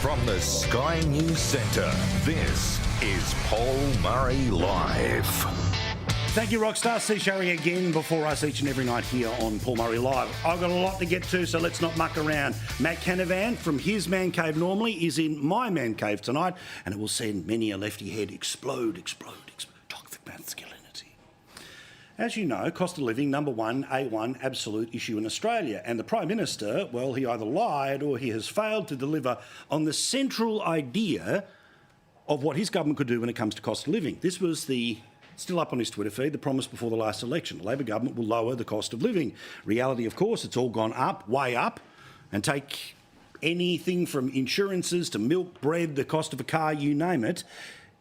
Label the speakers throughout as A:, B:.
A: From the Sky News Centre, this is Paul Murray Live.
B: Thank you, Rockstar. See Sherry again before us each and every night here on Paul Murray Live. I've got a lot to get to, so let's not muck around. Matt Canavan from his man cave normally is in my man cave tonight, and it will send many a lefty head explode. Toxic masculinity. As you know, cost of living, number one, A1 absolute issue in Australia. And the Prime Minister, well, he either lied or he has failed to deliver on the central idea of what his government could do when it comes to cost of living. This was still up on his Twitter feed, the promise before the last election. The Labor government will lower the cost of living. Reality, of course, it's all gone up, way up, and take anything from insurances to milk, bread, the cost of a car, you name it.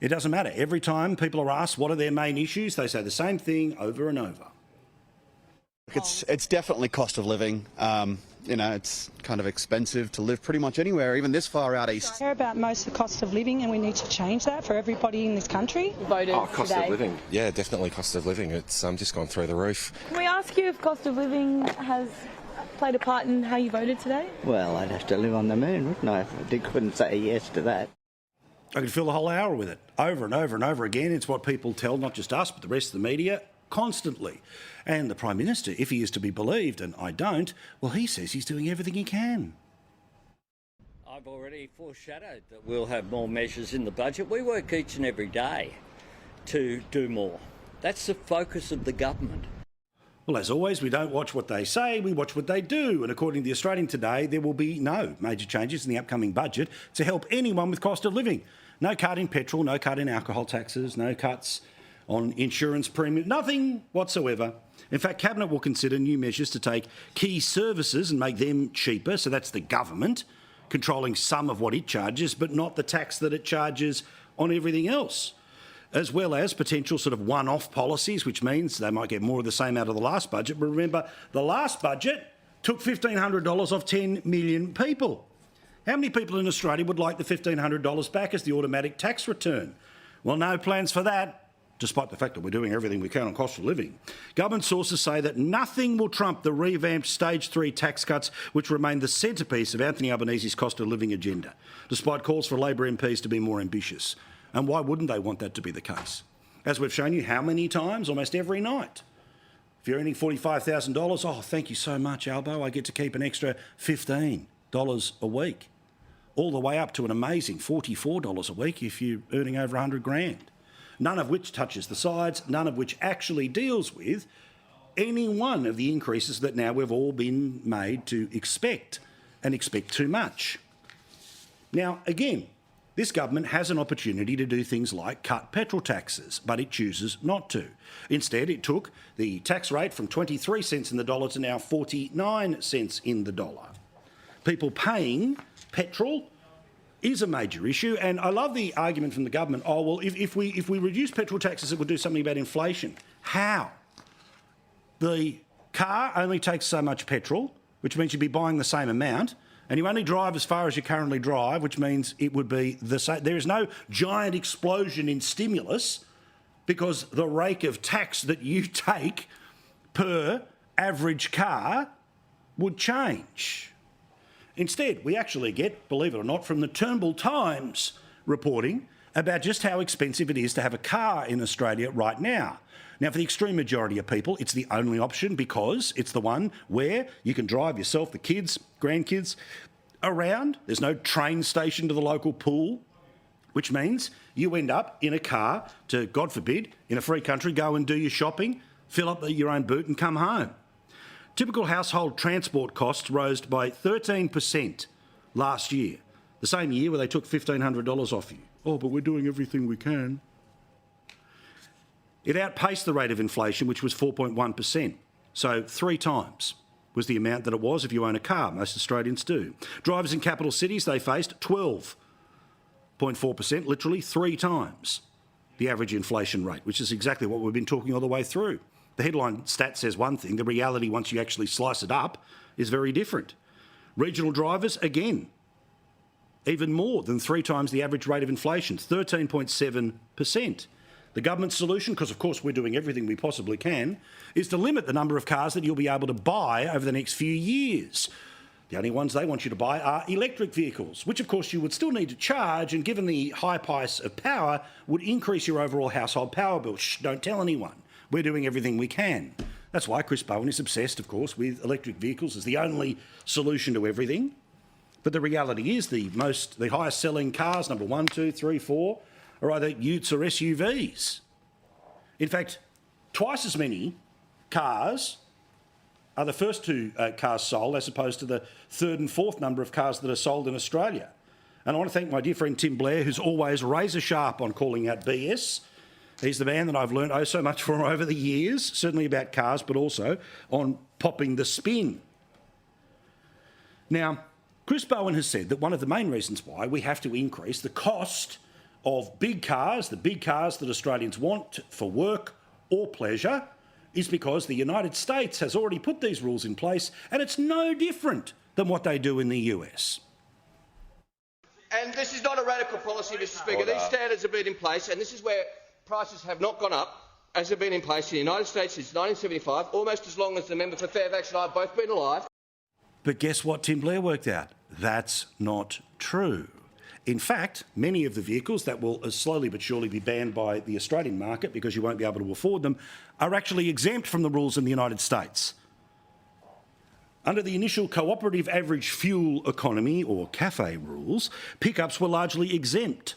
B: It doesn't matter. Every time people are asked what are their main issues, they say the same thing over and over.
C: It's definitely cost of living. It's kind of expensive to live pretty much anywhere, even this far out east.
D: I care about most of the cost of living, and we need to change that for everybody in this country.
E: Cost of living. Yeah, definitely cost of living. It's just gone through the roof.
F: Can we ask you if cost of living has played a part in how you voted today?
G: Well, I'd have to live on the moon, wouldn't I? I couldn't say yes to that.
B: I could fill the whole hour with it, over and over and over again. It's what people tell, not just us, but the rest of the media, constantly. And the Prime Minister, if he is to be believed, and I don't, well, he says he's doing everything he can.
H: I've already foreshadowed that we'll have more measures in the budget. We work each and every day to do more. That's the focus of the government.
B: Well, as always, we don't watch what they say, we watch what they do. And according to the Australian today, there will be no major changes in the upcoming budget to help anyone with cost of living. No cut in petrol, no cut in alcohol taxes, no cuts on insurance premiums, nothing whatsoever. In fact, Cabinet will consider new measures to take key services and make them cheaper. So that's the government controlling some of what it charges, but not the tax that it charges on everything else, as well as potential sort of one-off policies, which means they might get more of the same out of the last budget. But remember, the last budget took $1,500 off 10 million people. How many people in Australia would like the $1,500 back as the automatic tax return? Well, no plans for that, despite the fact that we're doing everything we can on cost of living. Government sources say that nothing will trump the revamped Stage 3 tax cuts, which remain the centrepiece of Anthony Albanese's cost of living agenda, despite calls for Labor MPs to be more ambitious. And why wouldn't they want that to be the case? As we've shown you how many times, almost every night. If you're earning $45,000, oh, thank you so much, Albo, I get to keep an extra $15 a week. All the way up to an amazing $44 a week if you're earning over 100 grand. None of which touches the sides, none of which actually deals with any one of the increases that now we've all been made to expect, and expect too much. Now, again, this government has an opportunity to do things like cut petrol taxes, but it chooses not to. Instead, it took the tax rate from 23 cents in the dollar to now 49 cents in the dollar. People paying petrol is a major issue, and I love the argument from the government, oh, well, if we reduce petrol taxes, it would do something about inflation. How? The car only takes so much petrol, which means you'd be buying the same amount, and you only drive as far as you currently drive, which means it would be the same. There is no giant explosion in stimulus because the rake of tax that you take per average car would change. Instead, we actually get, believe it or not, from the Turnbull Times reporting about just how expensive it is to have a car in Australia right now. Now, for the extreme majority of people, it's the only option because it's the one where you can drive yourself, the kids, grandkids around. There's no train station to the local pool, which means you end up in a car to, God forbid, in a free country, go and do your shopping, fill up your own boot and come home. Typical household transport costs rose by 13% last year, the same year where they took $1,500 off you. Oh, but we're doing everything we can. It outpaced the rate of inflation, which was 4.1%. So 3 times was the amount that it was if you own a car. Most Australians do. Drivers in capital cities, they faced 12.4%, literally 3 times the average inflation rate, which is exactly what we've been talking all the way through. The headline stat says one thing. The reality, once you actually slice it up, is very different. Regional drivers, again, even more than 3 times the average rate of inflation, 13.7%. The government solution, because of course we're doing everything we possibly can, is to limit the number of cars that you'll be able to buy over the next few years. The only ones they want you to buy are electric vehicles, which of course you would still need to charge, and given the high price of power, would increase your overall household power bill. Shh, don't tell anyone. We're doing everything we can. That's why Chris Bowen is obsessed, of course, with electric vehicles as the only solution to everything. But the reality is the highest selling cars, number 1, 2, 3, 4, are either utes or SUVs. In fact, twice as many cars are the first two cars sold as opposed to the third and fourth number of cars that are sold in Australia. And I want to thank my dear friend Tim Blair, who's always razor sharp on calling out BS. He's the man that I've learned oh so much from over the years, certainly about cars, but also on popping the spin. Now, Chris Bowen has said that one of the main reasons why we have to increase the cost of big cars, the big cars that Australians want for work or pleasure, is because the United States has already put these rules in place, and it's no different than what they do in the US.
I: And this is not a radical policy, Mr Speaker. These standards have been in place, and this is where prices have not gone up, as have been in place in the United States since 1975, almost as long as the member for Fairfax and I have both been alive.
B: But guess what Tim Blair worked out? That's not true. In fact, many of the vehicles that will slowly but surely be banned by the Australian market because you won't be able to afford them are actually exempt from the rules in the United States. Under the initial cooperative average fuel economy, or CAFE rules, pickups were largely exempt.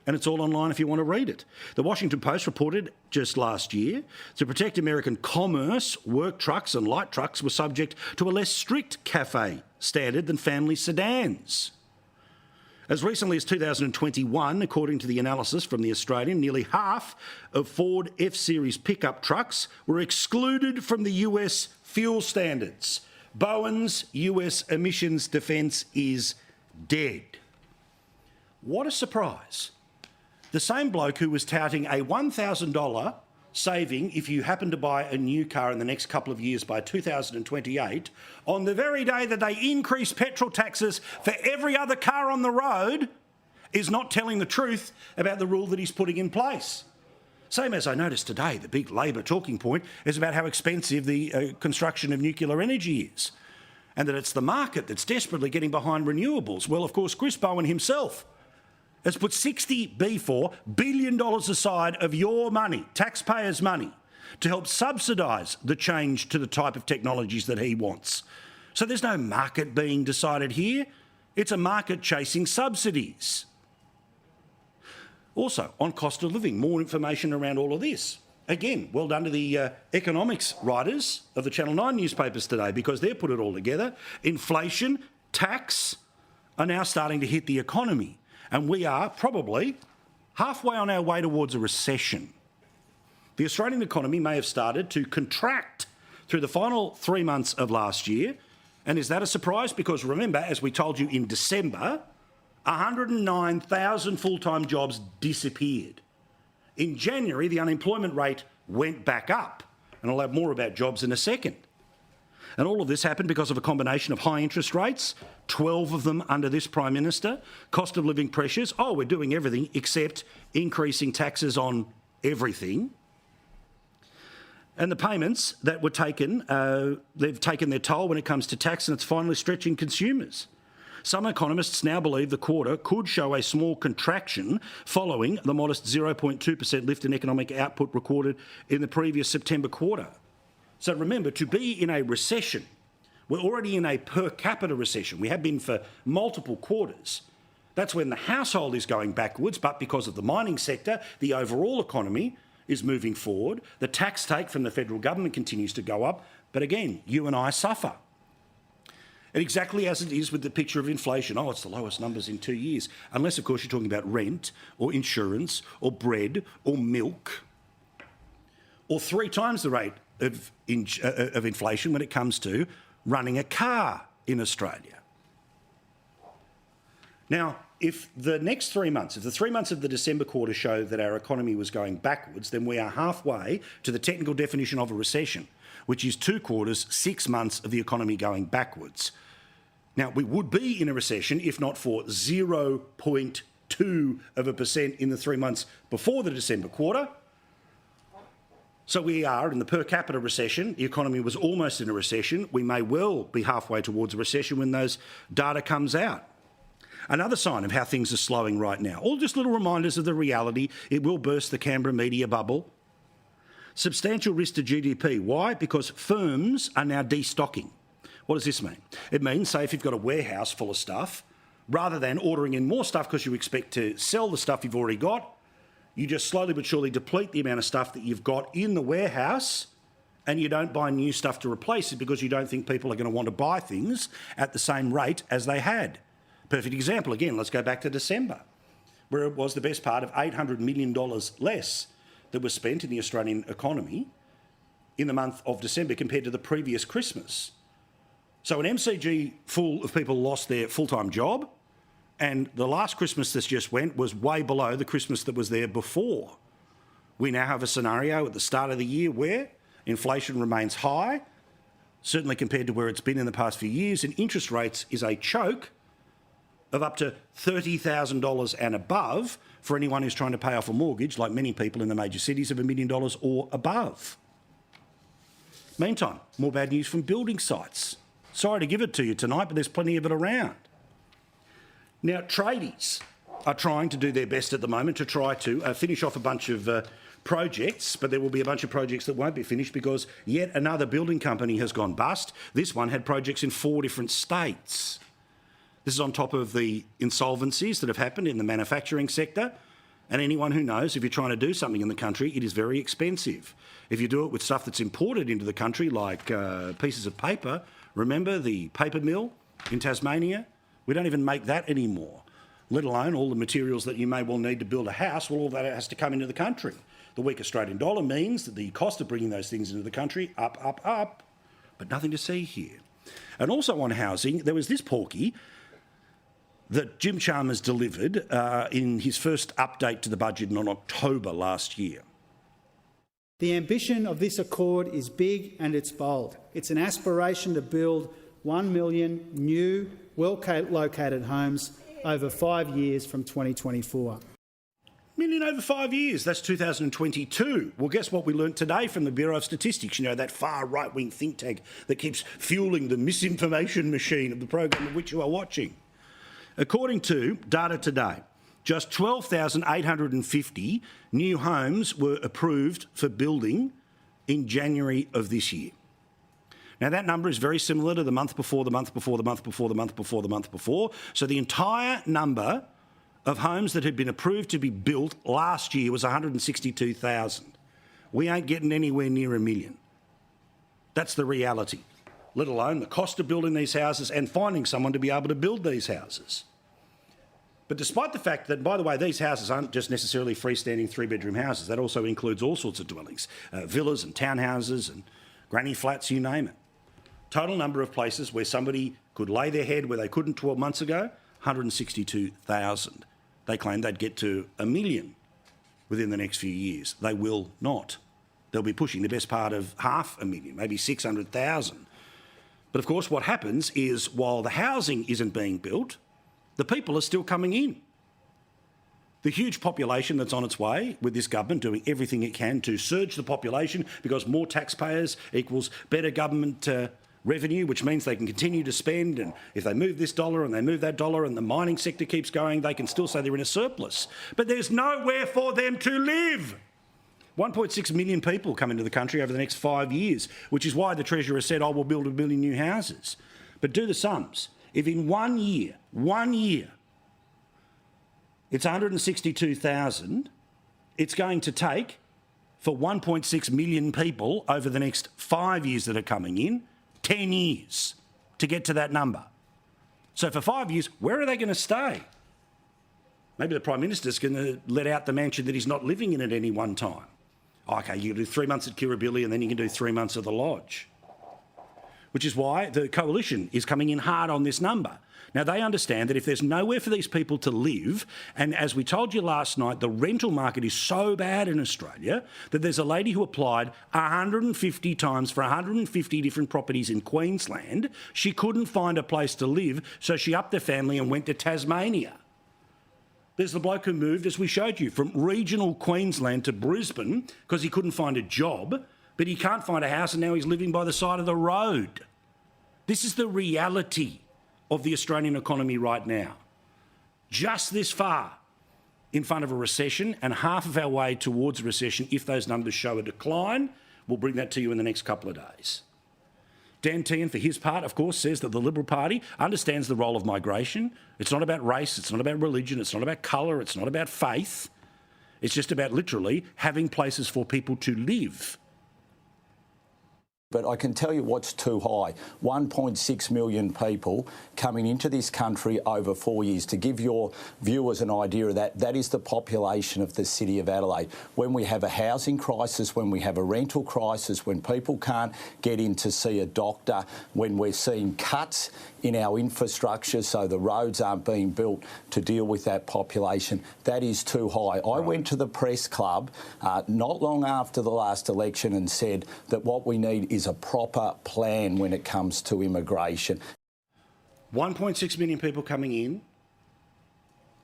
B: And it's all online if you want to read it. The Washington Post reported just last year, to protect American commerce, work trucks and light trucks were subject to a less strict CAFE standard than family sedans. As recently as 2021, according to the analysis from The Australian, nearly half of Ford F-Series pickup trucks were excluded from the US fuel standards. Bowen's US emissions defence is dead. What a surprise. The same bloke who was touting a $1,000 saving if you happen to buy a new car in the next couple of years by 2028, on the very day that they increase petrol taxes for every other car on the road, is not telling the truth about the rule that he's putting in place. Same as I noticed today, the big Labor talking point is about how expensive the construction of nuclear energy is, and that it's the market that's desperately getting behind renewables. Well, of course, Chris Bowen himself has put $60 billion aside of your money, taxpayers' money, to help subsidise the change to the type of technologies that he wants. So there's no market being decided here. It's a market chasing subsidies. Also, on cost of living, more information around all of this. Again, well done to the economics writers of the Channel 9 newspapers today, because they've put it all together. Inflation, tax are now starting to hit the economy. And we are probably halfway on our way towards a recession. The Australian economy may have started to contract through the final 3 months of last year. And is that a surprise? Because remember, as we told you in December, 109,000 full-time jobs disappeared. In January, the unemployment rate went back up. And I'll have more about jobs in a second. And all of this happened because of a combination of high interest rates, 12 of them under this Prime Minister, cost of living pressures. Oh, we're doing everything except increasing taxes on everything. And the payments that were taken, they've taken their toll when it comes to tax, and it's finally stretching consumers. Some economists now believe the quarter could show a small contraction following the modest 0.2% lift in economic output recorded in the previous September quarter. So remember, to be in a recession, we're already in a per capita recession. We have been for multiple quarters. That's when the household is going backwards, but because of the mining sector, the overall economy is moving forward. The tax take from the federal government continues to go up. But again, you and I suffer. And exactly as it is with the picture of inflation. Oh, it's the lowest numbers in 2 years. Unless, of course, you're talking about rent or insurance or bread or milk, or 3 times the rate of inflation when it comes to running a car in Australia. Now, if the next 3 months, if the 3 months of the December quarter show that our economy was going backwards, then we are halfway to the technical definition of a recession, which is 2 quarters, 6 months of the economy going backwards. Now, we would be in a recession if not for 0.2% in the 3 months before the December quarter. So we are in the per capita recession. The economy was almost in a recession. We may well be halfway towards a recession when those data comes out. Another sign of how things are slowing right now. All just little reminders of the reality. It will burst the Canberra media bubble. Substantial risk to GDP. Why? Because firms are now destocking. What does this mean? It means, say, if you've got a warehouse full of stuff, rather than ordering in more stuff because you expect to sell the stuff you've already got, you just slowly but surely deplete the amount of stuff that you've got in the warehouse, and you don't buy new stuff to replace it because you don't think people are going to want to buy things at the same rate as they had. Perfect example, again, let's go back to December, where it was the best part of $800 million less that was spent in the Australian economy in the month of December compared to the previous Christmas. So an MCG full of people lost their full-time job, and the last Christmas that just went was way below the Christmas that was there before. We now have a scenario at the start of the year where inflation remains high, certainly compared to where it's been in the past few years, and interest rates is a choke of up to $30,000 and above for anyone who's trying to pay off a mortgage, like many people in the major cities, of $1 million or above. Meantime, more bad news from building sites. Sorry to give it to you tonight, but there's plenty of it around. Now, tradies are trying to do their best at the moment to try to finish off a bunch of projects, but there will be a bunch of projects that won't be finished because yet another building company has gone bust. This one had projects in 4 different states. This is on top of the insolvencies that have happened in the manufacturing sector. And anyone who knows, if you're trying to do something in the country, it is very expensive. If you do it with stuff that's imported into the country, like pieces of paper, remember the paper mill in Tasmania? We don't even make that anymore, let alone all the materials that you may well need to build a house. Well, all that has to come into the country. The weak Australian dollar means that the cost of bringing those things into the country, up, but nothing to see here. And also on housing, there was this porky that Jim Chalmers delivered in his first update to the budget in October last year.
J: The ambition of this accord is big and it's bold. It's an aspiration to build 1 million new, well-located homes over 5 years from 2024.
B: Million over 5 years, that's 2022. Well, guess what we learnt today from the Bureau of Statistics, you know, that far right-wing think tank that keeps fuelling the misinformation machine of the program of which you are watching. According to data today, just 12,850 new homes were approved for building in January of this year. Now, that number is very similar to the month before, the month before, the month before, the month before, the month before. So the entire number of homes that had been approved to be built last year was 162,000. We ain't getting anywhere near 1 million. That's the reality, let alone the cost of building these houses and finding someone to be able to build these houses. But despite the fact that, by the way, these houses aren't just necessarily freestanding 3-bedroom houses, that also includes all sorts of dwellings, villas and townhouses and granny flats, you name it. Total number of places where somebody could lay their head where they couldn't 12 months ago, 162,000. They claim they'd get to 1 million within the next few years. They will not. They'll be pushing the best part of 500,000, maybe 600,000. But of course, what happens is while the housing isn't being built, the people are still coming in. The huge population that's on its way, with this government doing everything it can to surge the population because more taxpayers equals better government revenue, which means they can continue to spend, and if they move this dollar and they move that dollar and the mining sector keeps going, they can still say they're in a surplus. But there's nowhere for them to live. 1.6 million people come into the country over the next 5 years, which is why the Treasurer said, we'll build 1 million new houses. But do the sums. If in 1 year, it's 162,000, it's going to take, for 1.6 million people over the next 5 years that are coming in, 10 years to get to that number. So for 5 years, where are they going to stay? Maybe the Prime Minister's going to let out the mansion that he's not living in at any one time. OK, you can do 3 months at Kirribilli and then you can do 3 months at the Lodge. Which is why the Coalition is coming in hard on this number. Now, they understand that if there's nowhere for these people to live, and as we told you last night, the rental market is so bad in Australia that there's a lady who applied 150 times for 150 different properties in Queensland. She couldn't find a place to live, so she upped her family and went to Tasmania. There's the bloke who moved, as we showed you, from regional Queensland to Brisbane because he couldn't find a job, but he can't find a house and now he's living by the side of the road. This is the reality of the Australian economy right now. Just this far in front of a recession, and half of our way towards a recession, if those numbers show a decline. We'll bring that to you in the next couple of days. Dan Tehan, for his part, of course, says that the Liberal Party understands the role of migration. It's not about race, it's not about religion, it's not about colour, it's not about faith. It's just about literally having places for people to live.
K: But I can tell you what's too high. 1.6 million people coming into this country over 4 years. To give your viewers an idea of that, that is the population of the City of Adelaide. When we have a housing crisis, when we have a rental crisis, when people can't get in to see a doctor, when we're seeing cuts in our infrastructure so the roads aren't being built to deal with that population, that is too high. I went to the press club not long after the last election and said that what we need is a proper plan when it comes to immigration.
B: 1.6 million people coming in,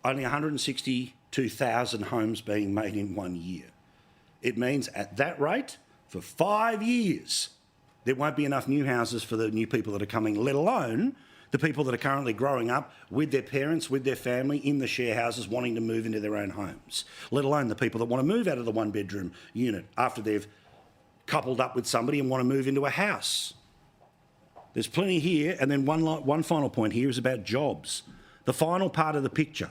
B: only 162,000 homes being made in 1 year. It means at that rate, for 5 years, there won't be enough new houses for the new people that are coming, let alone the people that are currently growing up with their parents, with their family, in the share houses, wanting to move into their own homes, let alone the people that want to move out of the one-bedroom unit after they've coupled up with somebody and want to move into a house. There's plenty here, and then one final point here is about jobs. The final part of the picture.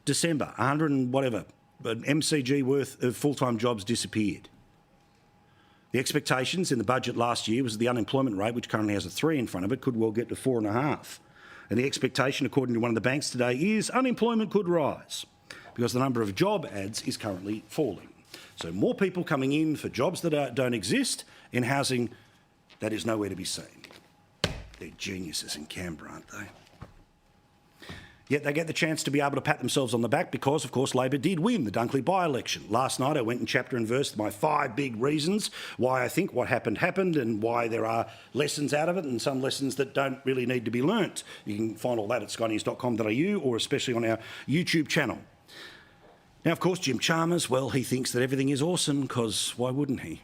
B: December, 100 and whatever, an MCG worth of full-time jobs disappeared. The expectations in the budget last year was the unemployment rate, which currently has a 3 in front of it, could well get to 4.5. And the expectation, according to one of the banks today, is unemployment could rise because the number of job ads is currently falling. So more people coming in for jobs that don't exist in housing that is nowhere to be seen. They're geniuses in Canberra, aren't they? Yet they get the chance to be able to pat themselves on the back because, of course, Labor did win the Dunkley by-election. Last night I went in chapter and verse my 5 big reasons why I think what happened happened and why there are lessons out of it and some lessons that don't really need to be learnt. You can find all that at skynews.com.au or especially on our YouTube channel. Now, of course, Jim Chalmers, well, he thinks that everything is awesome because why wouldn't he?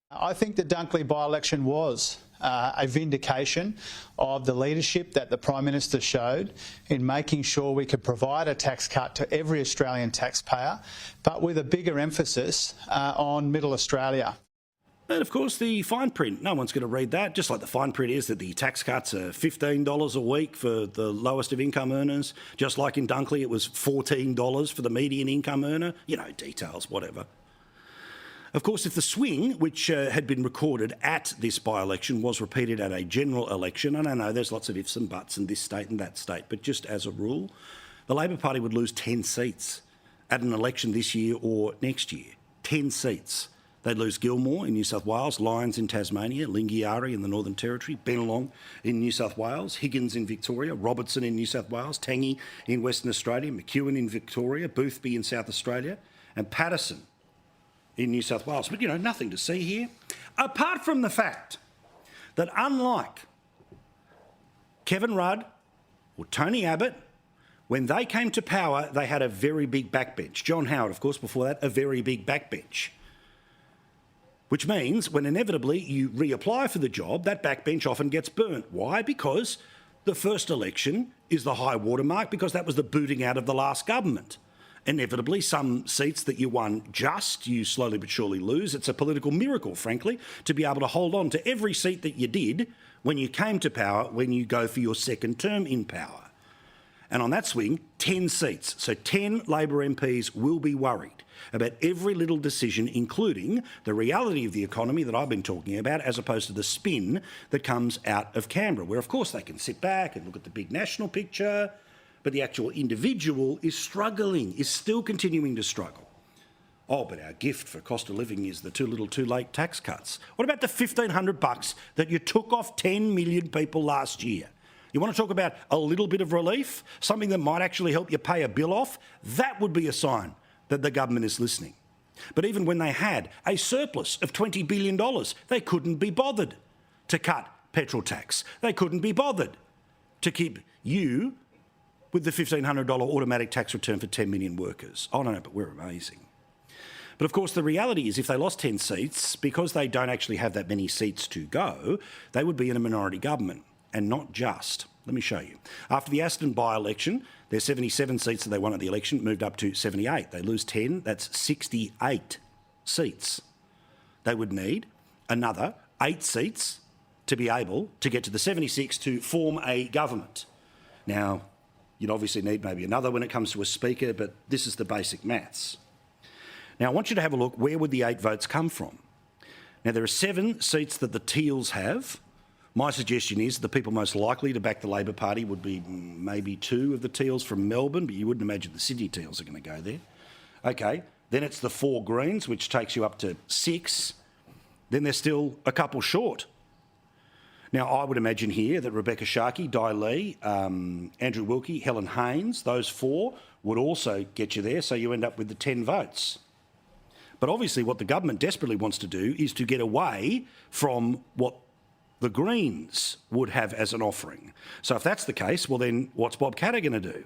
J: I think the Dunkley by-election was a vindication of the leadership that the Prime Minister showed in making sure we could provide a tax cut to every Australian taxpayer, but with a bigger emphasis on Middle Australia.
B: And of course, the fine print, no one's going to read that, just like the fine print is that the tax cuts are $15 a week for the lowest of income earners, just like in Dunkley it was $14 for the median income earner, you know, details, whatever. Of course, if the swing, which had been recorded at this by-election, was repeated at a general election, and I know there's lots of ifs and buts in this state and that state, but just as a rule, the Labor Party would lose 10 seats at an election this year or next year. 10 seats. They'd lose Gilmore in New South Wales, Lyons in Tasmania, Lingiari in the Northern Territory, Bennelong in New South Wales, Higgins in Victoria, Robertson in New South Wales, Tangi in Western Australia, McEwen in Victoria, Boothby in South Australia, and Patterson in New South Wales. But, you know, nothing to see here, apart from the fact that unlike Kevin Rudd or Tony Abbott, when they came to power, they had a very big backbench. John Howard, of course, before that, a very big backbench. Which means when inevitably you reapply for the job, that backbench often gets burnt. Why? Because the first election is the high watermark because that was the booting out of the last government. Inevitably, some seats that you won just, you slowly but surely lose. It's a political miracle, frankly, to be able to hold on to every seat that you did when you came to power, when you go for your second term in power. And on that swing, 10 seats. So 10 Labor MPs will be worried about every little decision, including the reality of the economy that I've been talking about, as opposed to the spin that comes out of Canberra, where, of course, they can sit back and look at the big national picture, but the actual individual is struggling, is still continuing to struggle. Oh, but our gift for cost of living is the too little too late tax cuts. What about the $1,500 that you took off 10 million people last year? You want to talk about a little bit of relief, something that might actually help you pay a bill off? That would be a sign that the government is listening. But even when they had a surplus of $20 billion, they couldn't be bothered to cut petrol tax. They couldn't be bothered to keep you with the $1,500 automatic tax return for 10 million workers. I don't know, but we're amazing. But of course, the reality is if they lost 10 seats, because they don't actually have that many seats to go, they would be in a minority government, and not just. Let me show you. After the Aston by-election, their 77 seats that they won at the election moved up to 78. They lose 10, that's 68 seats. They would need another 8 seats to be able to get to the 76 to form a government. Now, you'd obviously need maybe another when it comes to a speaker, but this is the basic maths. Now, I want you to have a look, where would the 8 votes come from? Now, there are 7 seats that the Teals have. My suggestion is the people most likely to back the Labor Party would be maybe 2 of the Teals from Melbourne, but you wouldn't imagine the Sydney Teals are going to go there. OK, then it's the 4 Greens, which takes you up to 6. Then they're still a couple short. Now, I would imagine here that Rebecca Sharkey, Di Lee, Andrew Wilkie, Helen Haynes, those 4 would also get you there, so you end up with the 10 votes. But obviously what the government desperately wants to do is to get away from what the Greens would have as an offering. So if that's the case, well then what's Bob Katter going to do?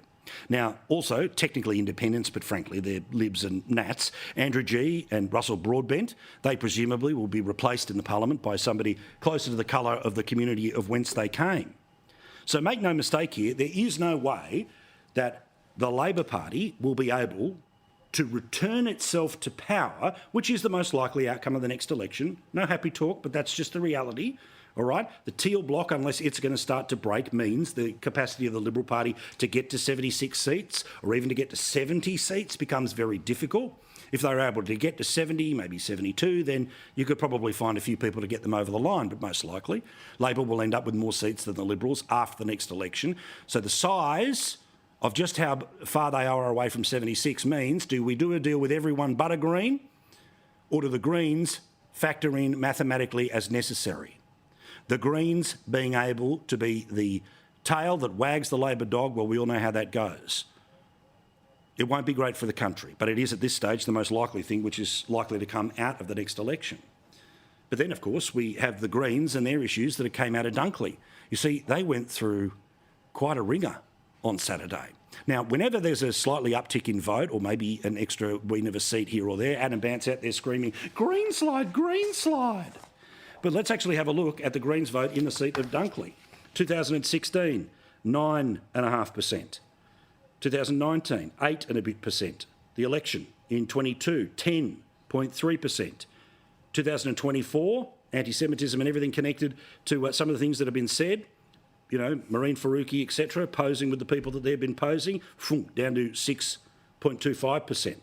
B: Now, also, technically independents, but frankly they're Libs and Nats, Andrew Gee and Russell Broadbent, they presumably will be replaced in the parliament by somebody closer to the colour of the community of whence they came. So make no mistake here, there is no way that the Labor Party will be able to return itself to power, which is the most likely outcome of the next election. No happy talk, but that's just the reality. All right? The Teal bloc, unless it's going to start to break, means the capacity of the Liberal Party to get to 76 seats or even to get to 70 seats becomes very difficult. If they're able to get to 70, maybe 72, then you could probably find a few people to get them over the line, but most likely Labor will end up with more seats than the Liberals after the next election. So the size of just how far they are away from 76 means, do we do a deal with everyone but a Green, or do the Greens factor in mathematically as necessary? The Greens being able to be the tail that wags the Labor dog, well, we all know how that goes. It won't be great for the country, but it is at this stage the most likely thing which is likely to come out of the next election. But then, of course, we have the Greens and their issues that came out of Dunkley. You see, they went through quite a ringer on Saturday. Now, whenever there's a slightly uptick in vote, or maybe an extra win of a seat here or there, Adam Bant's out there screaming, "Green slide, green slide." But let's actually have a look at the Greens vote in the seat of Dunkley. 2016, 9.5%. 2019, 8 and a bit percent. The election in 22, 10.3%. 2024, anti-Semitism and everything connected to some of the things that have been said, you know, Marine Faruqi, etc., posing with the people that they've been posing, down to 6.25%.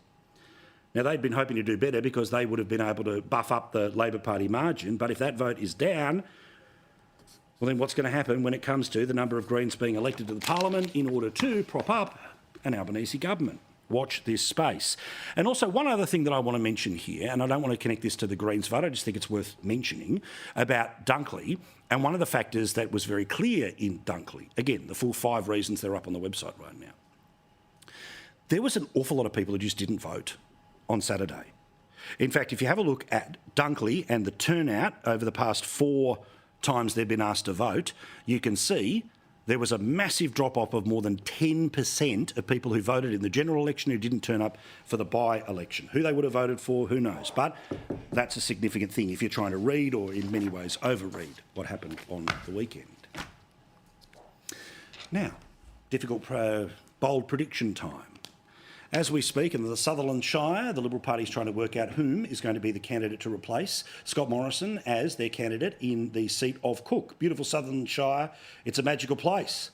B: Now, they'd been hoping to do better because they would have been able to buff up the Labor Party margin, but if that vote is down, well, then what's going to happen when it comes to the number of Greens being elected to the Parliament in order to prop up an Albanese government? Watch this space. And also, one other thing that I want to mention here, and I don't want to connect this to the Greens vote, I just think it's worth mentioning, about Dunkley, and one of the factors that was very clear in Dunkley, again, the full 5 reasons they're up on the website right now. There was an awful lot of people who just didn't vote on Saturday. In fact, if you have a look at Dunkley and the turnout over the past 4 times they've been asked to vote, you can see there was a massive drop-off of more than 10% of people who voted in the general election who didn't turn up for the by-election. Who they would have voted for, who knows? But that's a significant thing if you're trying to read, or in many ways overread, what happened on the weekend. Now, difficult, bold prediction time. As we speak, in the Sutherland Shire, the Liberal Party is trying to work out whom is going to be the candidate to replace Scott Morrison as their candidate in the seat of Cook. Beautiful Sutherland Shire, it's a magical place.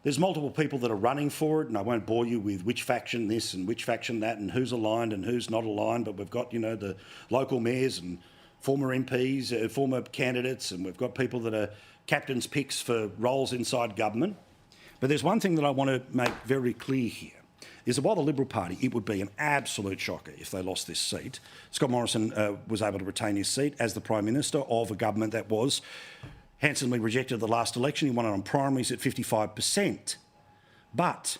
B: There's multiple people that are running for it, and I won't bore you with which faction this and which faction that and who's aligned and who's not aligned, but we've got, you know, the local mayors and former MPs, former candidates, and we've got people that are captain's picks for roles inside government. But there's one thing that I want to make very clear here, is that while the Liberal Party, it would be an absolute shocker if they lost this seat. Scott Morrison was able to retain his seat as the Prime Minister of a government that was handsomely rejected the last election. He won it on primaries at 55%. But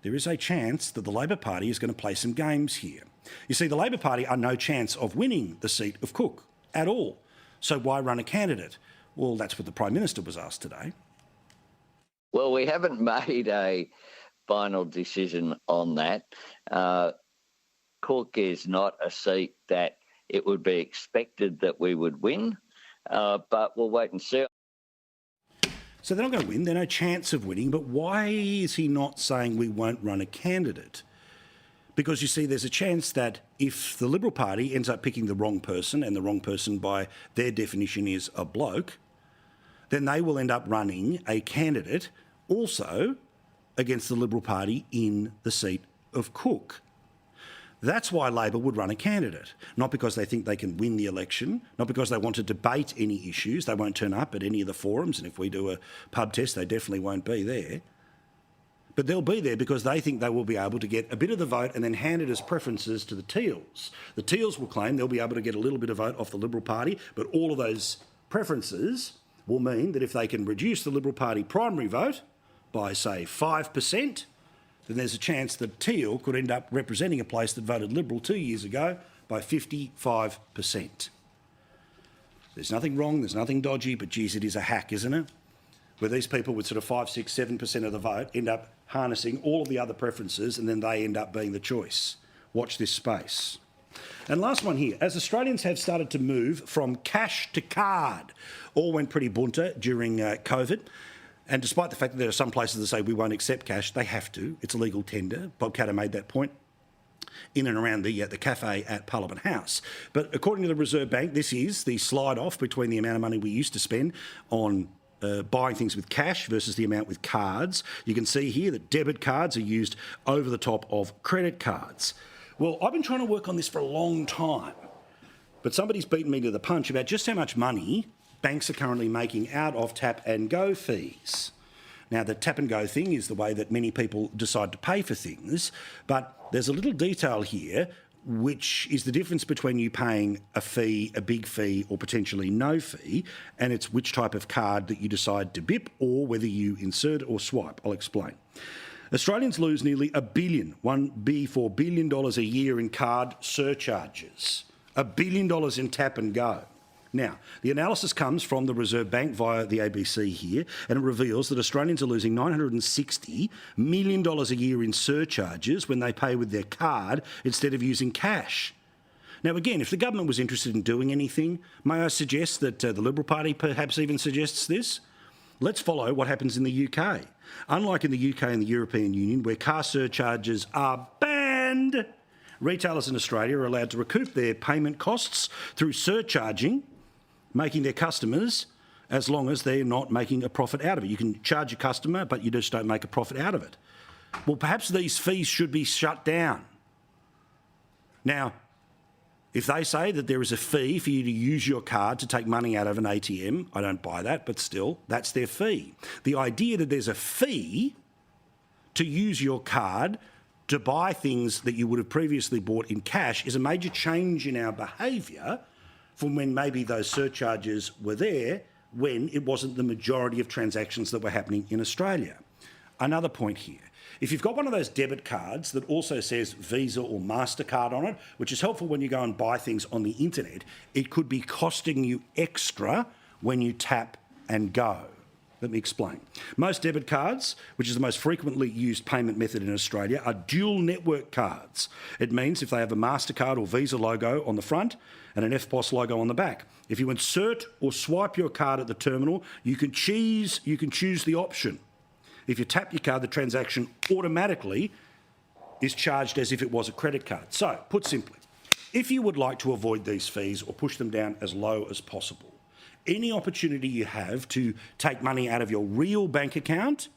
B: there is a chance that the Labor Party is going to play some games here. You see, the Labor Party are no chance of winning the seat of Cook at all. So why run a candidate? Well, that's what the Prime Minister was asked today.
L: Well, we haven't made a
H: final decision on that. Cook is not a seat that it would be expected that we would win, but we'll wait and see.
B: So they're not going to win. There's no chance of winning. But why is he not saying we won't run a candidate? Because, you see, there's a chance that if the Liberal Party ends up picking the wrong person, and the wrong person by their definition is a bloke, then they will end up running a candidate also against the Liberal Party in the seat of Cook. That's why Labor would run a candidate, not because they think they can win the election, not because they want to debate any issues. They won't turn up at any of the forums, and if we do a pub test, they definitely won't be there. But they'll be there because they think they will be able to get a bit of the vote and then hand it as preferences to the Teals. The Teals will claim they'll be able to get a little bit of vote off the Liberal Party, but all of those preferences will mean that if they can reduce the Liberal Party primary vote by, say, 5%, then there's a chance that Teal could end up representing a place that voted Liberal 2 years ago by 55%. There's nothing wrong, there's nothing dodgy, but geez, it is a hack, isn't it? Where these people with sort of 5, 6, 7% of the vote end up harnessing all of the other preferences and then they end up being the choice. Watch this space. And last one here. As Australians have started to move from cash to card, all went pretty bunter during COVID. And despite the fact that there are some places that say we won't accept cash, they have to. It's a legal tender. Bob Catter made that point in and around the cafe at Parliament House. But according to the Reserve Bank, this is the slide-off between the amount of money we used to spend on buying things with cash versus the amount with cards. You can see here that debit cards are used over the top of credit cards. Well, I've been trying to work on this for a long time, but somebody's beaten me to the punch about just how much money banks are currently making out of tap and go fees. Now, the tap and go thing is the way that many people decide to pay for things, but there's a little detail here which is the difference between you paying a fee, a big fee, or potentially no fee, and it's which type of card that you decide to bip or whether you insert or swipe. I'll explain. Australians lose nearly $1.4 billion a year in card surcharges. $1 billion in tap and go. Now, the analysis comes from the Reserve Bank via the ABC here, and it reveals that Australians are losing $960 million a year in surcharges when they pay with their card instead of using cash. Now, again, if the government was interested in doing anything, may I suggest that the Liberal Party perhaps even suggests this? Let's follow what happens in the UK. Unlike in the UK and the European Union, where car surcharges are banned, retailers in Australia are allowed to recoup their payment costs through surcharging, making their customers, as long as they're not making a profit out of it. You can charge a customer, but you just don't make a profit out of it. Well, perhaps these fees should be shut down. Now, if they say that there is a fee for you to use your card to take money out of an ATM, I don't buy that, but still, that's their fee. The idea that there's a fee to use your card to buy things that you would have previously bought in cash is a major change in our behaviour from when maybe those surcharges were there when it wasn't the majority of transactions that were happening in Australia. Another point here. If you've got one of those debit cards that also says Visa or MasterCard on it, which is helpful when you go and buy things on the internet, it could be costing you extra when you tap and go. Let me explain. Most debit cards, which is the most frequently used payment method in Australia, are dual network cards. It means if they have a MasterCard or Visa logo on the front and an EFTPOS logo on the back, if you insert or swipe your card at the terminal, you can choose the option. If you tap your card, the transaction automatically is charged as if it was a credit card. So, put simply, if you would like to avoid these fees or push them down as low as possible, any opportunity you have to take money out of your real bank account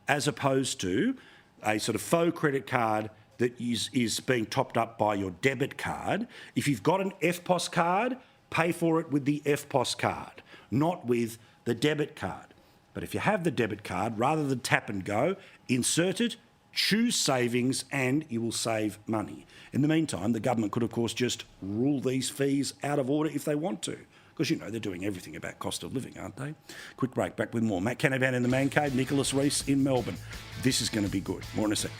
B: as opposed to a sort of faux credit card that is being topped up by your debit card, if you've got an EFTPOS card, pay for it with the EFTPOS card, not with the debit card. But if you have the debit card, rather than tap and go, insert it, choose savings, and you will save money. In the meantime, the government could, of course, just rule these fees out of order if they want to. Because, you know, they're doing everything about cost of living, aren't they? Quick break, back with more. Matt Canavan in the Man Cave, Nicholas Reese in Melbourne. This is going to be good. More in a sec.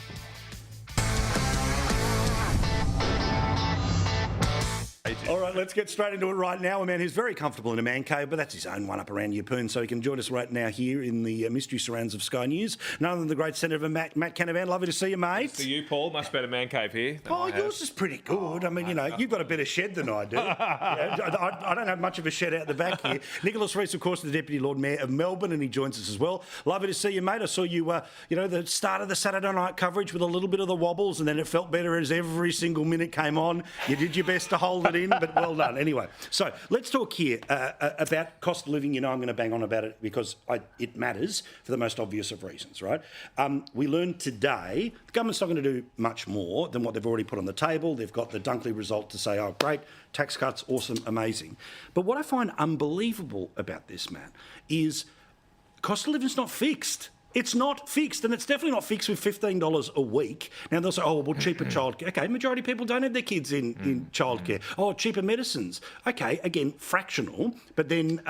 L: ages.
B: All right, let's get straight into it right now. A man who's very comfortable in a man cave, but that's his own one up around Yeppoon, so he can join us right now here in the mystery surrounds of Sky News. None other than the great Senator Matt Canavan. Lovely to see you, mate.
L: For you, Paul. Much better man cave here.
B: Oh, yours is pretty good. I mean, you know, you've got a better shed than I do. I don't have much of a shed out the back here. Nicholas Rees, of course, the Deputy Lord Mayor of Melbourne, and he joins us as well. Lovely to see you, mate. I saw you, the start of the Saturday night coverage with a little bit of the wobbles, and then it felt better as every single minute came on. You did your best to hold it in, but well done. Anyway, so let's talk here about cost of living. You know, I'm going to bang on about it because it matters for the most obvious of reasons, right? We learned today the government's not going to do much more than what they've already put on the table. They've got the Dunkley result to say, oh, great, tax cuts, awesome, amazing. But what I find unbelievable about this, Matt, is cost of living's not fixed. It's not fixed, and it's definitely not fixed with $15 a week. Now, they'll say, oh, well, cheaper childcare. Okay, majority of people don't have their kids in childcare. Oh, cheaper medicines. Okay, again, fractional, but then,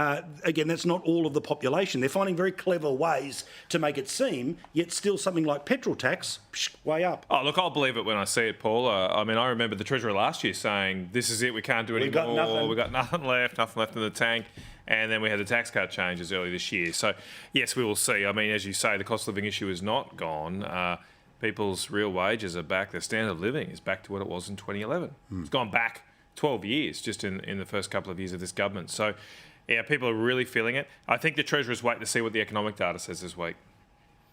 B: again, that's not all of the population. They're finding very clever ways to make it seem, yet still something like petrol tax, way up.
L: Oh, look, I'll believe it when I see it, Paul. I mean, I remember the Treasurer last year saying, this is it, we can't do it anymore. We've got nothing left in the tank. And then we had the tax cut changes early this year. So, yes, we will see. I mean, as you say, the cost of living issue is not gone. People's real wages are back. Their standard of living is back to what it was in 2011. It's gone back 12 years just in the first couple of years of this government. So, yeah, people are really feeling it. I think the Treasurer's waiting to see what the economic data says this week.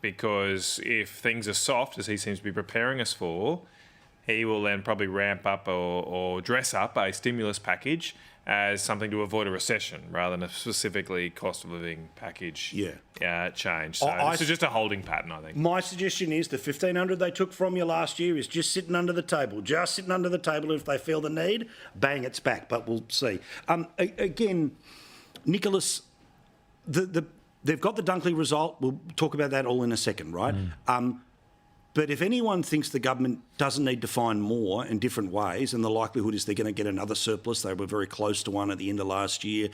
L: Because if things are soft, as he seems to be preparing us for, he will then probably ramp up or dress up a stimulus package as something to avoid a recession rather than a specifically cost of living package change. So this is just a holding pattern, I think. My
B: suggestion is the $1,500 they took from you last year is just sitting under the table. Just sitting under the table. If they feel the need, bang, it's back. But we'll see. Again, Nicholas, they've got the Dunkley result. We'll talk about that all in a second, right? But if anyone thinks the government doesn't need to find more in different ways, and the likelihood is they're going to get another surplus, they were very close to one at the end of last year.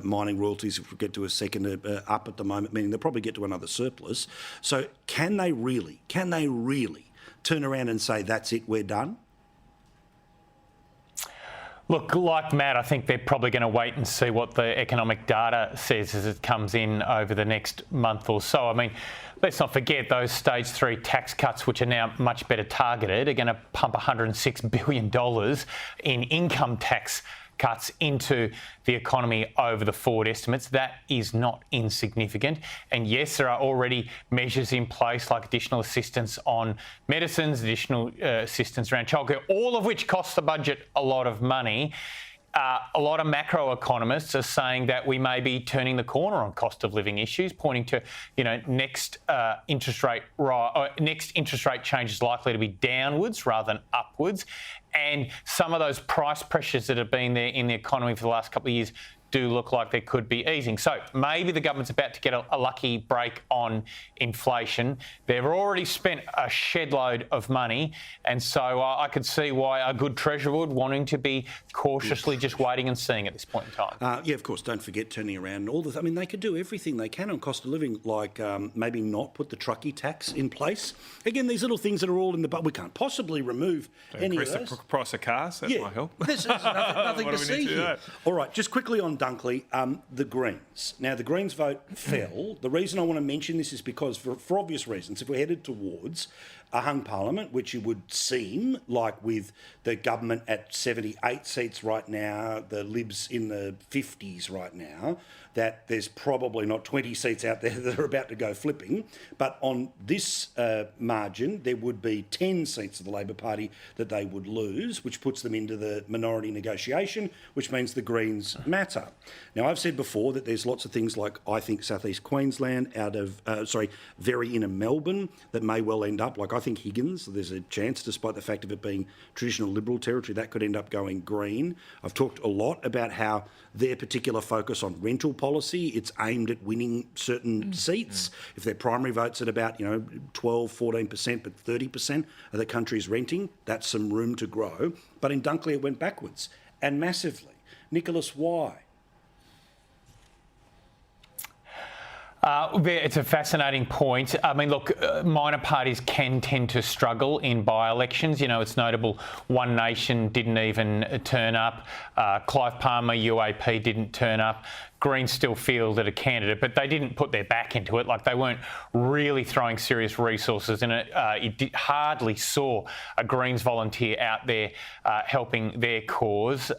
B: Mining royalties, if we get to a second up at the moment, meaning they'll probably get to another surplus. So can they really turn around and say, that's it, we're done?
M: Look, like Matt, I think they're probably going to wait and see what the economic data says as it comes in over the next month or so. I mean, let's not forget those stage 3 tax cuts, which are now much better targeted, are going to pump $106 billion in income tax cuts into the economy over the forward estimates. That is not insignificant. And yes, there are already measures in place like additional assistance on medicines, additional assistance around childcare, all of which cost the budget a lot of money. A lot of macro economists are saying that we may be turning the corner on cost of living issues, pointing to, next interest rate change is likely to be downwards rather than upwards, and some of those price pressures that have been there in the economy for the last couple of years do look like they could be easing. So maybe the government's about to get a lucky break on inflation. They've already spent a shed load of money, and so I could see why a good treasurer would wanting to be cautiously just waiting and seeing at this point in time.
B: Yeah, of course, don't forget turning around all the... I mean, they could do everything they can on cost of living, like maybe not put the truckie tax in place. Again, these little things that are all in the... But we can't possibly remove any of those.
L: Increase the price of cars, that might help.
B: There's nothing to see here. All right, just quickly on Dunkley, the Greens. Now, the Greens vote fell. The reason I want to mention this is because, for obvious reasons, if we're headed towards a hung parliament, which it would seem like with the government at 78 seats right now, the Libs in the 50s right now, that there's probably not 20 seats out there that are about to go flipping. But on this margin, there would be 10 seats of the Labor Party that they would lose, which puts them into the minority negotiation, which means the Greens matter. Now, I've said before that there's lots of things like, I think, southeast Queensland, very inner Melbourne, that may well end up, like I think Higgins, there's a chance, despite the fact of it being traditional Liberal territory, that could end up going Green. I've talked a lot about how their particular focus on rental policy, it's aimed at winning certain seats. If their primary vote's at about 12, 14%, but 30% of the country is renting, that's some room to grow. But in Dunkley it went backwards, and massively. Nicholas, why?
M: It's a fascinating point. I mean, look, minor parties can tend to struggle in by-elections. You know, it's notable One Nation didn't even turn up. Clive Palmer, UAP, didn't turn up. Greens still fielded a candidate, but they didn't put their back into it. Like, they weren't really throwing serious resources in it. You hardly saw a Greens volunteer out there helping their cause.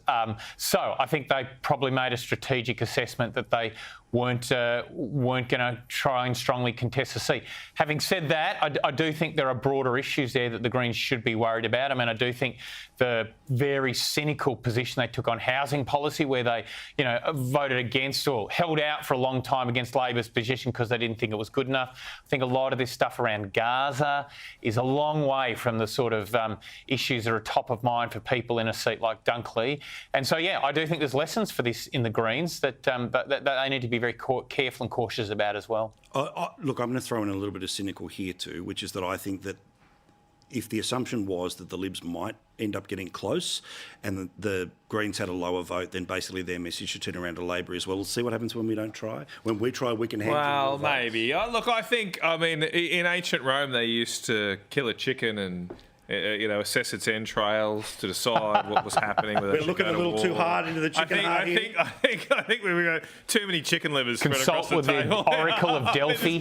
M: So I think they probably made a strategic assessment that they weren't going to try and strongly contest the seat. Having said that, I do think there are broader issues there that the Greens should be worried about. I mean, I do think the very cynical position they took on housing policy, where they, you know, voted against or held out for a long time against Labor's position because they didn't think it was good enough. I think a lot of this stuff around Gaza is a long way from the sort of issues that are top of mind for people in a seat like Dunkley. And so, yeah, I do think there's lessons for this in the Greens that they need to be very careful and cautious about as well.
B: Look, I'm going to throw in a little bit of cynical here too, which is that I think that if the assumption was that the Libs might end up getting close and the Greens had a lower vote, then basically their message should turn around to Labor as well. We'll see what happens when we don't try. When we try, we can handle it.
L: Well, maybe. Look, I mean, in ancient Rome, they used to kill a chicken and assess its entrails to decide what was happening.
B: We're looking a little too hard into the chicken heart here.
L: I think we've got too many chicken livers spread across the table.
M: Consult with the Oracle of Delphi.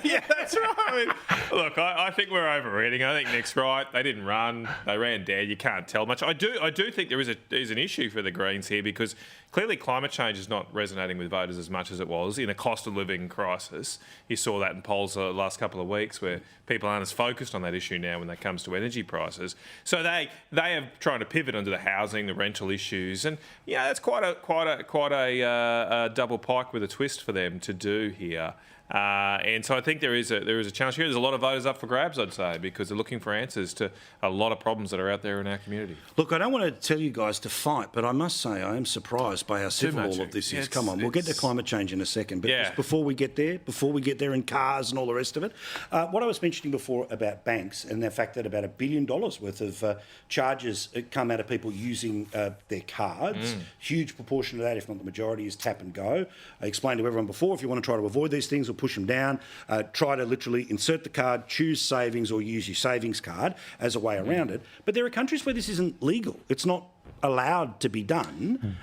L: Yeah, that's right. I mean, look, I think we're overreading. I think Nick's right. They didn't run. They ran dead. You can't tell much. I do think there is an issue for the Greens here, because clearly climate change is not resonating with voters as much as it was in a cost of living crisis. You saw that in polls the last couple of weeks, where people aren't as focused on that issue now when it comes to energy prices. So they are trying to pivot onto the housing, the rental issues, and that's quite a double pike with a twist for them to do here. And so I think there is a challenge here. There's a lot of voters up for grabs, I'd say, because they're looking for answers to a lot of problems that are out there in our community.
B: Look, I don't want to tell you guys to fight, but I must say I am surprised by how civil all of this is. Come on, we'll get to climate change in a second, but just before we get there in cars and all the rest of it, what I was mentioning before about banks and the fact that about $1 billion worth of charges come out of people using their cards. Huge proportion of that, if not the majority, is tap and go. I explained to everyone before, if you want to try to avoid these things or push them down, try to literally insert the card, choose savings, or use your savings card as a way around it. But there are countries where this isn't legal. It's not allowed to be done.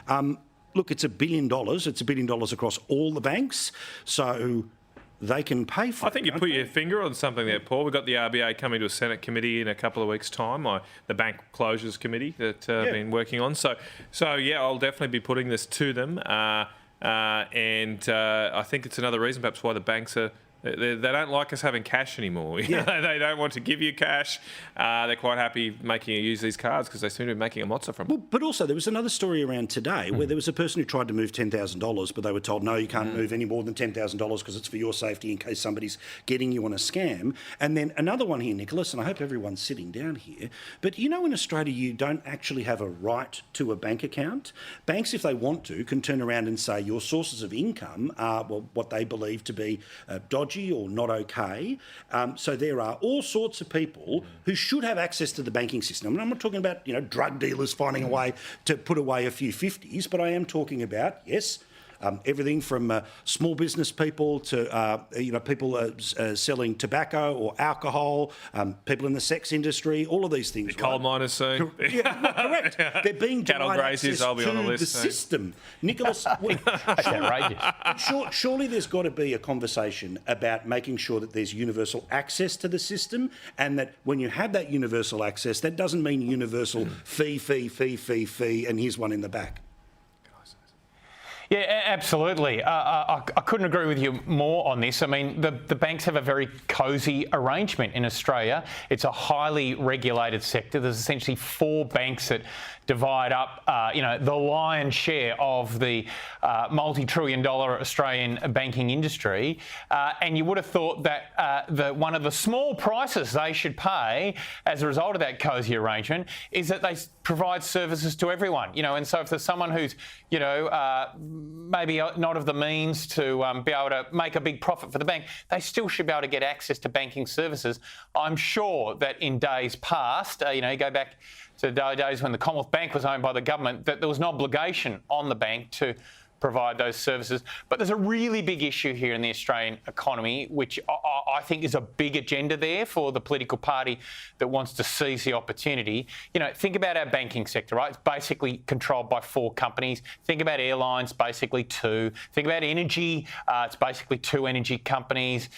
B: Look, it's $1 billion. It's $1 billion across all the banks. So they can pay for it.
L: I think you put your finger on something there, Paul. We've got the RBA coming to a Senate committee in a couple of weeks' time, the Bank Closures Committee that I've been working on. So yeah, I'll definitely be putting this to them. And I think it's another reason perhaps why the banks they don't like us having cash anymore. They don't want to give you cash. They're quite happy making you use these cards because they seem to be making a mozza from them.
B: Well, but also there was another story around today where there was a person who tried to move $10,000, but they were told, no, you can't move any more than $10,000 because it's for your safety in case somebody's getting you on a scam. And then another one here, Nicholas, and I hope everyone's sitting down here, but in Australia you don't actually have a right to a bank account. Banks, if they want to, can turn around and say your sources of income are what they believe to be dodgy or not okay. So there are all sorts of people who should have access to the banking system. And I'm not talking about drug dealers finding a way to put away a few 50s, but I am talking about, everything from small business people to people selling tobacco or alcohol, people in the sex industry, all of these things.
L: The coal miners soon.
B: Correct. They're being denied access to the system. Nicholas,
M: that's outrageous.
B: Surely there's got to be a conversation about making sure that there's universal access to the system, and that when you have that universal access, that doesn't mean universal fee, and here's one in the back.
M: Yeah, absolutely. I couldn't agree with you more on this. I mean, the banks have a very cosy arrangement in Australia. It's a highly regulated sector. There's essentially 4 banks that divide up, the lion's share of the multi-trillion-dollar Australian banking industry. And you would have thought that one of the small prices they should pay as a result of that cosy arrangement is that they provide services to everyone. And so if there's someone who's, maybe not of the means to be able to make a big profit for the bank, they still should be able to get access to banking services. I'm sure that in days past, you go back to the days when the Commonwealth Bank was owned by the government, that there was an obligation on the bank to provide those services. But there's a really big issue here in the Australian economy, which I think is a big agenda there for the political party that wants to seize the opportunity. You know, think about our banking sector, right? It's basically controlled by 4 companies. Think about airlines, basically 2. Think about energy, it's basically 2 energy companies.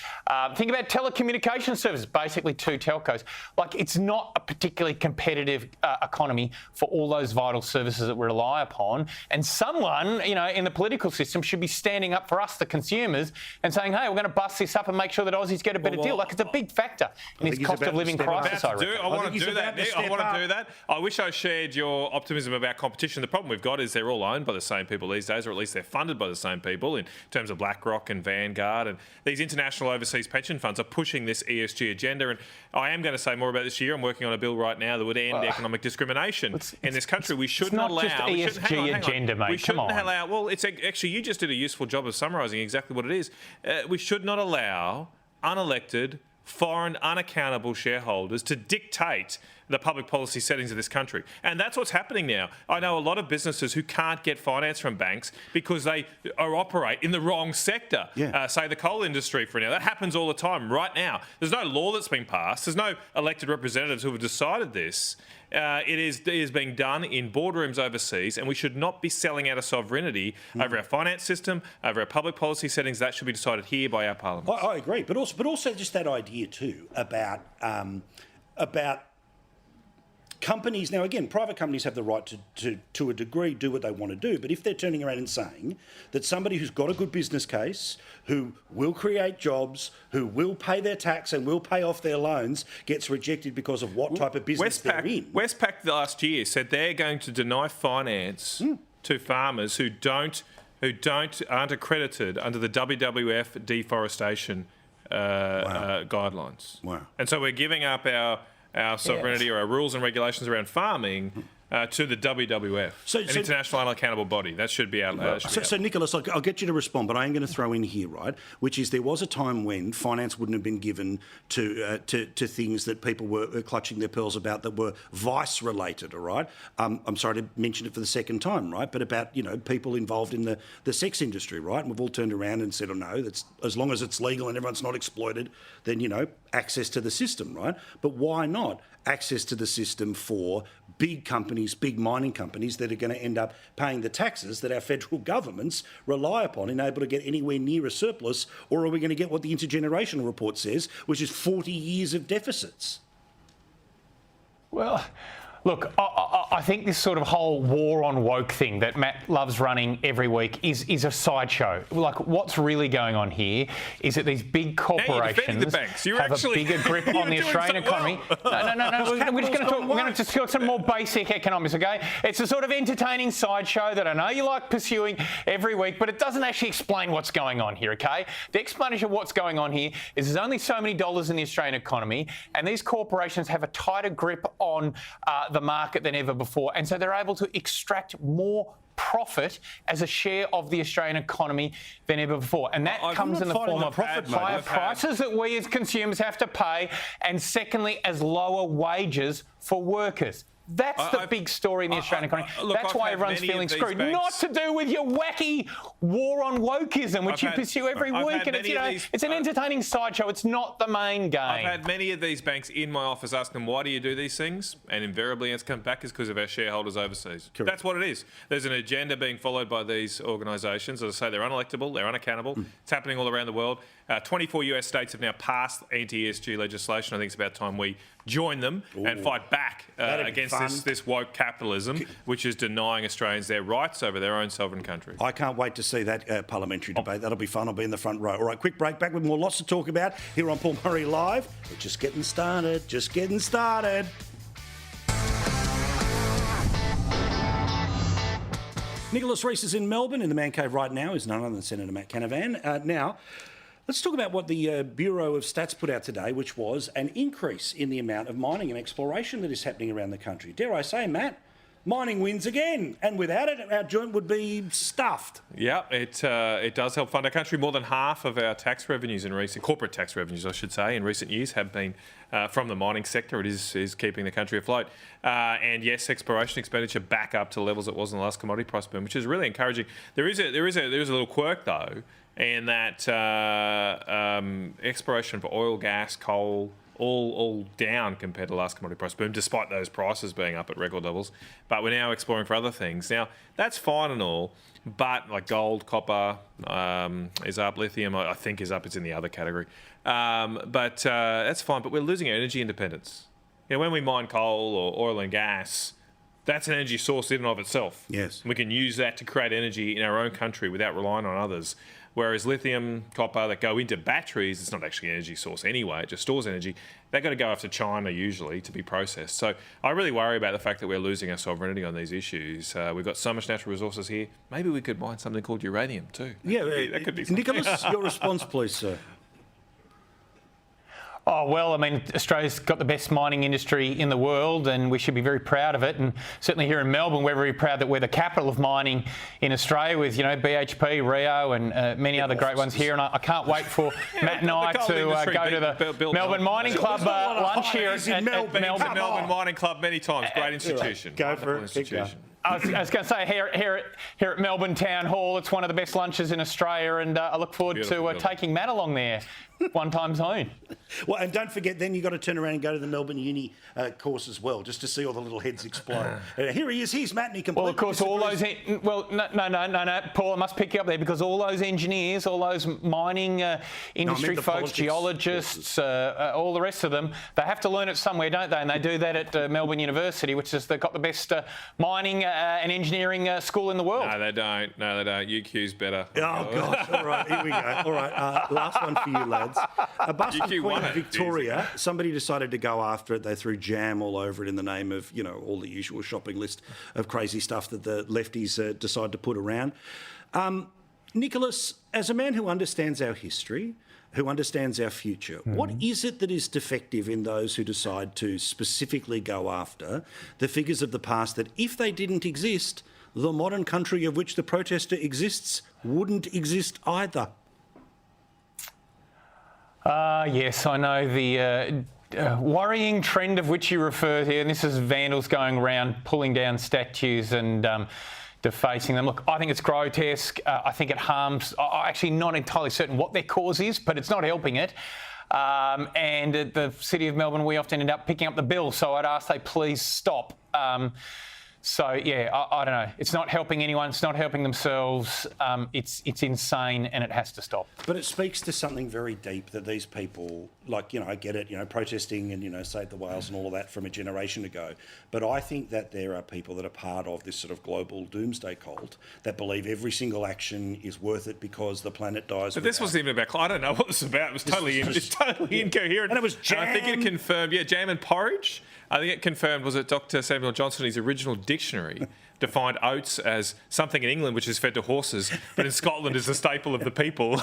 M: Think about telecommunication services, basically 2 telcos. Like, it's not a particularly competitive economy for all those vital services that we rely upon. And someone, you know, in the political system should be standing up for us, the consumers, and saying, hey, we're going to bust this up and make sure that Aussies get a better deal. Like, it's a big factor in this cost of living crisis, I reckon.
L: I want to do that, Nick. I want to do that. I wish I shared your optimism about competition. The problem we've got is they're all owned by the same people these days, or at least they're funded by the same people in terms of BlackRock and Vanguard. And these international overseas pension funds are pushing this ESG agenda. And I am going to say more about this year. I'm working on a bill right now that would end economic discrimination in this country. We should not allow...
M: It's not just ESG agenda, mate.
L: We shouldn't allow... Well, it's actually, you just did a useful job of summarising exactly what it is. We should not allow unelected, foreign, unaccountable shareholders to dictate the public policy settings of this country. And that's what's happening now. I know a lot of businesses who can't get finance from banks because they operate in the wrong sector. Say the coal industry, for now. That happens all the time right now. There's no law that's been passed. There's no elected representatives who have decided this. It is being done in boardrooms overseas, and we should not be selling out of sovereignty over our finance system, over our public policy settings. That should be decided here by our parliament.
B: I agree, but also just that idea too about companies. Now, again, private companies have the right to a degree do what they want to do, but if they're turning around and saying that somebody who's got a good business case, who will create jobs, who will pay their tax and will pay off their loans, gets rejected because of what type of business they're in.
L: Westpac last year said they're going to deny finance to farmers who aren't accredited under the WWF deforestation guidelines.
B: Wow.
L: And so we're giving up our sovereignty or our rules and regulations around farming to the WWF, an international unaccountable body. That should be out.
B: So, Nicholas, I'll get you to respond, but I am going to throw in here, right, which is there was a time when finance wouldn't have been given to things that people were clutching their pearls about that were vice-related, all right? I'm sorry to mention it for the second time, right, but about, you know, people involved in the sex industry, right? And we've all turned around and said, oh, no, that's, as long as it's legal and everyone's not exploited, then, you know, access to the system, right? But why not access to the system for big companies, big mining companies that are going to end up paying the taxes that our federal governments rely upon and able to get anywhere near a surplus? Or are we going to get what the intergenerational report says, which is 40 years of deficits?
M: Well, look, I think this sort of whole war on woke thing that Matt loves running every week is a sideshow. Like, what's really going on here is that these big corporations have a bigger grip on the Australian economy. No. We're going to talk some more basic economics, okay? It's a sort of entertaining sideshow that I know you like pursuing every week, but it doesn't actually explain what's going on here, okay? The explanation of what's going on here is there's only so many dollars in the Australian economy, and these corporations have a tighter grip on the market than ever before, and so they're able to extract more profit as a share of the Australian economy than ever before. And that comes in the form of higher prices that we as consumers have to pay, and secondly, as lower wages for workers. That's the big story in the Australian economy. That's why everyone's feeling screwed. Not to do with your wacky war on wokeism, which you pursue every week. And it's, you know, it's an entertaining sideshow. It's not the main game.
L: I've had many of these banks in my office ask them, why do you do these things? And invariably it's come back is because of our shareholders overseas. Correct. That's what it is. There's an agenda being followed by these organisations. As I say, they're unelectable, they're unaccountable. It's happening all around the world. 24 US states have now passed anti-ESG legislation. I think it's about time we join them and fight back against this woke capitalism, which is denying Australians their rights over their own sovereign country.
B: I can't wait to see that parliamentary debate. That'll be fun. I'll be in the front row. All right, quick break. Back with more, lots to talk about here on Paul Murray Live. We're just getting started. Nicholas Rees is in Melbourne. In the man cave right now is none other than Senator Matt Canavan. Now, let's talk about what the Bureau of Stats put out today, which was an increase in the amount of mining and exploration that is happening around the country. Dare I say, Matt, mining wins again, and without it, our joint would be stuffed.
L: Yeah, it does help fund our country. More than half of our tax revenues corporate tax revenues, I should say, in recent years have been from the mining sector. It is keeping the country afloat. And yes, exploration expenditure back up to levels it was in the last commodity price boom, which is really encouraging. There is a little quirk though, in that exploration for oil, gas, coal, all down compared to the last commodity price boom, despite those prices being up at record levels. But we're now exploring for other things. Now, that's fine and all, but like gold, copper is up, lithium, I think is up, it's in the other category. But that's fine, but we're losing our energy independence. When we mine coal or oil and gas, that's an energy source in and of itself.
B: Yes.
L: We can use that to create energy in our own country without relying on others. Whereas lithium, copper that go into batteries, it's not actually an energy source anyway, it just stores energy. They've got to go off to China usually to be processed. So I really worry about the fact that we're losing our sovereignty on these issues. We've got so much natural resources here. Maybe we could mine something called uranium too. That could be something.
B: Nicholas, your response please, sir.
M: Oh, well, I mean, Australia's got the best mining industry in the world and we should be very proud of it. And certainly here in Melbourne, we're very proud that we're the capital of mining in Australia with, BHP, Rio and many other great ones here. And I can't wait for Matt and I to go to the Melbourne Mining Club lunch here at
L: Melbourne Mining Club many times. Great institution.
B: Go for it.
M: I was going to say, here at Melbourne Town Hall, it's one of the best lunches in Australia, and I look forward to taking Matt along there one time soon.
B: Well, and don't forget, then you've got to turn around and go to the Melbourne Uni course as well, just to see all the little heads explode. Here he is, here's Matt, and he completely
M: Well, of course, all those... No, Paul, I must pick you up there, because all those engineers, all those mining industry folks, geologists, all the rest of them, they have to learn it somewhere, don't they? And they do that at Melbourne University, which has got the best mining and engineering school in the world.
L: No, they don't. UQ's better.
B: Oh, gosh. All right, here we go. All right, last one for you, lads. A bus in Queen Victoria, somebody decided to go after it. They threw jam all over it in the name of, all the usual shopping list of crazy stuff that the lefties decide to put around. Nicholas, as a man who understands our history, who understands our future, what is it that is defective in those who decide to specifically go after the figures of the past that, if they didn't exist, the modern country of which the protester exists wouldn't exist either?
M: Yes, I know the worrying trend of which you refer to, and this is vandals going around pulling down statues and defacing them. Look, I think it's grotesque. I think it harms... I'm actually not entirely certain what their cause is, but it's not helping it. And at the City of Melbourne, we often end up picking up the bill, so I'd ask they please stop. I don't know. It's not helping anyone. It's not helping themselves. It's insane, and it has to stop.
B: But it speaks to something very deep that these people, I get it, protesting and, Save the Whales and all of that from a generation ago. But I think that there are people that are part of this sort of global doomsday cult that believe every single action is worth it because the planet dies.
L: But this wasn't even about... I don't know what it was about. It was totally incoherent.
B: And it was jam.
L: And I think it confirmed... Yeah, jam and porridge. I think it confirmed, was it Dr. Samuel Johnson, his original dictionary defined oats as something in England which is fed to horses, but in Scotland is a staple of the people.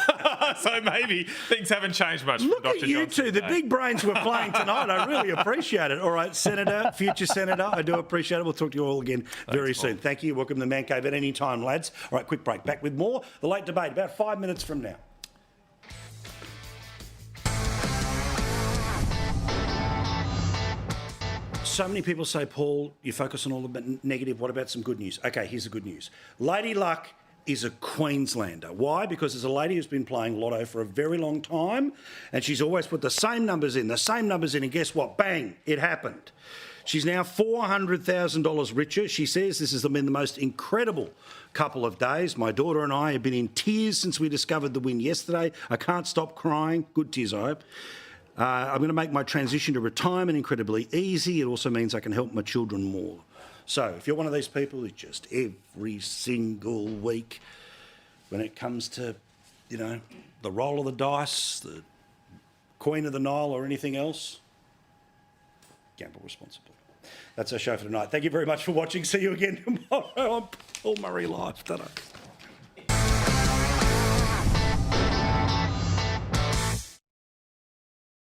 L: So maybe things haven't changed much.
B: Look
L: Dr.
B: at you
L: Johnson
B: two, the big brains we're playing tonight. I really appreciate it. All right, Senator, future Senator, I do appreciate it. We'll talk to you all again very soon. Thank you. Welcome to the Man Cave at any time, lads. All right, quick break. Back with more. The Late Debate, about 5 minutes from now. So many people say, Paul, you focus on all the negative. What about some good news? OK, here's the good news. Lady Luck is a Queenslander. Why? Because there's a lady who's been playing lotto for a very long time, and she's always put the same numbers in, and guess what? Bang, it happened. She's now $400,000 richer. She says this has been the most incredible couple of days. My daughter and I have been in tears since we discovered the win yesterday. I can't stop crying. Good tears, I hope. I'm going to make my transition to retirement incredibly easy. It also means I can help my children more. So if you're one of these people who just every single week, when it comes to, the roll of the dice, the Queen of the Nile or anything else, gamble responsibly. That's our show for tonight. Thank you very much for watching. See you again tomorrow on Paul Murray Live. Ta-da.